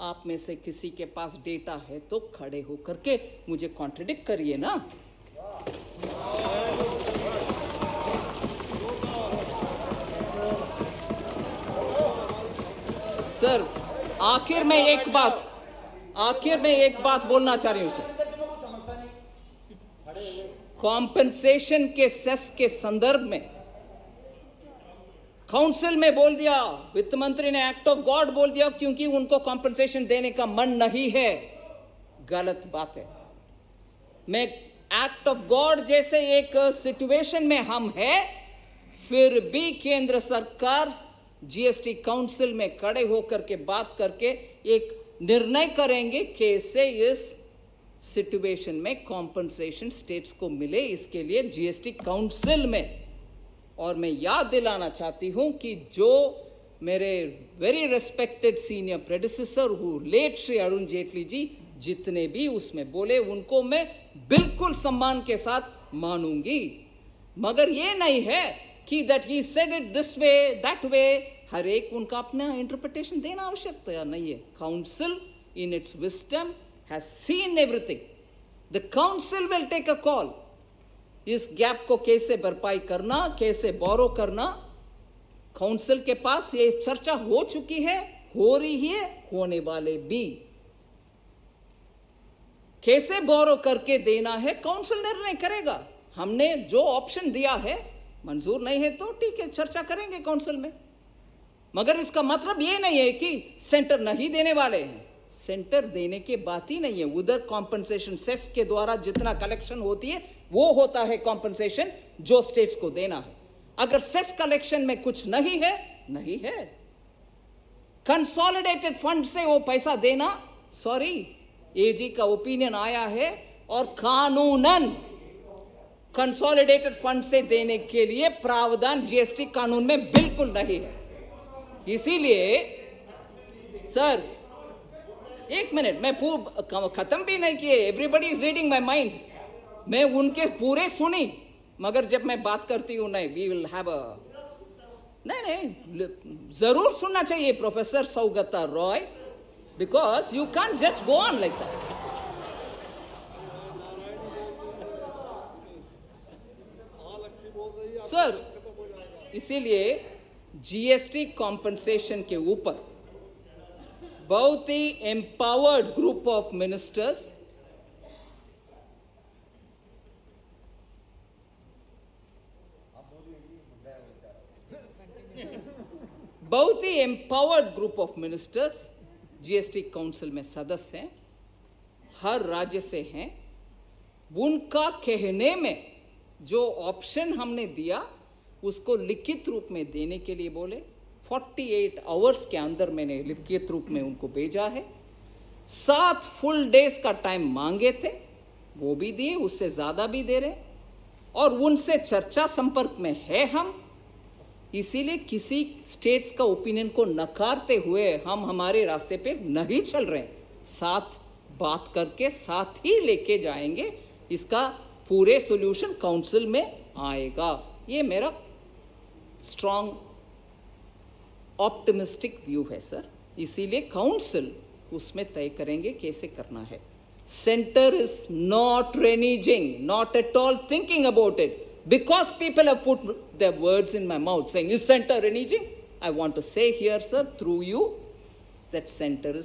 आप में से किसी के पास डेटा है तो खड़े होकर के मुझे कॉन्ट्रडिक्ट करिए ना। सर, आखिर में एक बात बोलना चाह रही हूं सर। कॉम्पेंसेशन के सेस के संदर्भ में काउंसिल में बोल दिया, वित्त मंत्री ने एक्ट ऑफ गॉड बोल दिया क्योंकि उनको कॉम्पेंसेशन देने का मन नहीं है। गलत बात है। मैं एक्ट ऑफ गॉड जैसे एक सिचुएशन में हम हैं, फिर भी केंद्र सरकार जीएसटी काउंसिल में खड़े होकर के बात करके एक निर्णय करेंगे कैसे इस सिचुएशन में कॉम्पेंसेशन स्टेट्स को मिले, इसके लिए जीएसटी काउंसिल में। और मैं याद दिलाना चाहती हूं कि जो मेरे very respected senior predecessor who late Shri Arun Jaitley ji जितने भी उसमें बोले उनको मैं बिल्कुल सम्मान के साथ मानूंगी, मगर ये नहीं है कि that he said it this way that way, हर एक उनका अपना इंटरप्रिटेशन देना आवश्यकता नहीं है। Council in its wisdom has seen everything. The council will take a call, इस गैप को कैसे भरपाई करना, कैसे बोरो करना। काउंसिल के पास ये चर्चा हो चुकी है, हो रही है, होने वाले भी। कैसे बोरो करके देना है काउंसिल निर्णय करेगा। हमने जो ऑप्शन दिया है, मंजूर नहीं है तो ठीक है, चर्चा करेंगे काउंसिल में, मगर इसका मतलब ये नहीं है कि सेंटर नहीं देने वाले हैं। सेंटर देने की बात ही नहीं है। उधर कॉम्पेंसेशन सेस के द्वारा जितना कलेक्शन होती है वो होता है कॉम्पेंसेशन जो स्टेट्स को देना है। अगर सेस कलेक्शन में कुछ नहीं है, कंसोलिडेटेड फंड से वो पैसा देना, सॉरी, एजी का ओपिनियन आया है और कानूनन कंसोलिडेटेड फंड से देने के लिए प्रावधान जीएसटी कानून में बिल्कुल नहीं है। इसीलिए सर, एक मिनट, मैं खत्म भी नहीं किए, everybody is reading my mind. मैं उनके पूरे सुनी, मगर जब मैं बात करती हूं, नहीं, वी विल हैव अ, नहीं, जरूर सुनना चाहिए professor Saugata Roy, because you can just go on like that. Sir, इसीलिए जीएसटी कॉम्पेंसेशन के ऊपर बहुत ही empowered group of ministers, GST council में सदस्य हैं, हर राज्य से हैं। उनका कहने में जो ऑप्शन हमने दिया उसको लिखित रूप में देने के लिए बोले। 48 आवर्स के अंदर मैंने लिखित रूप में उनको भेजा है। 7 फुल डेज का टाइम मांगे थे, वो भी दिए, उससे ज़्यादा भी दे रहे, और उनसे चर्चा संपर्क में है हम। इसीलिए किसी स्टेट्स का ओपिनियन को नकारते हुए हम हमारे रास्ते पे नहीं चल रहे हैं। साथ बात करके साथ ही लेके जाएंगे, इसका पूरे सॉल्यूशन काउंसिल में आएगा। ये मेरा स्ट्रांग ऑप्टिमिस्टिक व्यू है सर। इसीलिए काउंसिल उसमें तय करेंगे कैसे करना है। Centre is not reneging, not at all thinking about it, because people have put their words in my mouth saying, is center reneging? I want to say here, sir, through you, that center is